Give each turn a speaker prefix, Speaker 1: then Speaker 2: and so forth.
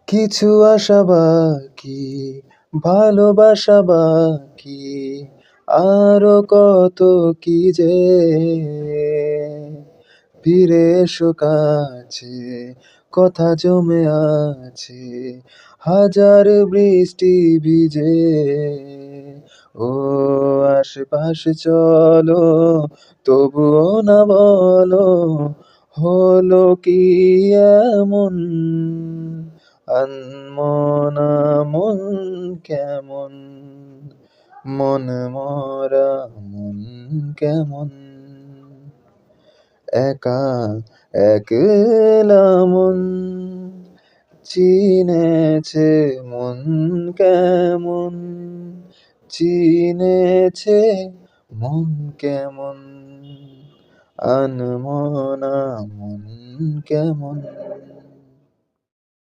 Speaker 1: কিছু আশা বাকি, ভালোবাসা বাকি, আরো কত কি যে, ফিরে এসো কাছে, কথা জমে আছে হাজার বৃষ্টি ভিজে। ও আশেপাশে চলো, তবুও না বলো হলো কি এমন, আনমন মন কেমন, মন মরা মন কেমন, একা একলা মন চিনেছে মন কেমন, চিনেছে মন কেমন, আনমনা মন কেমন।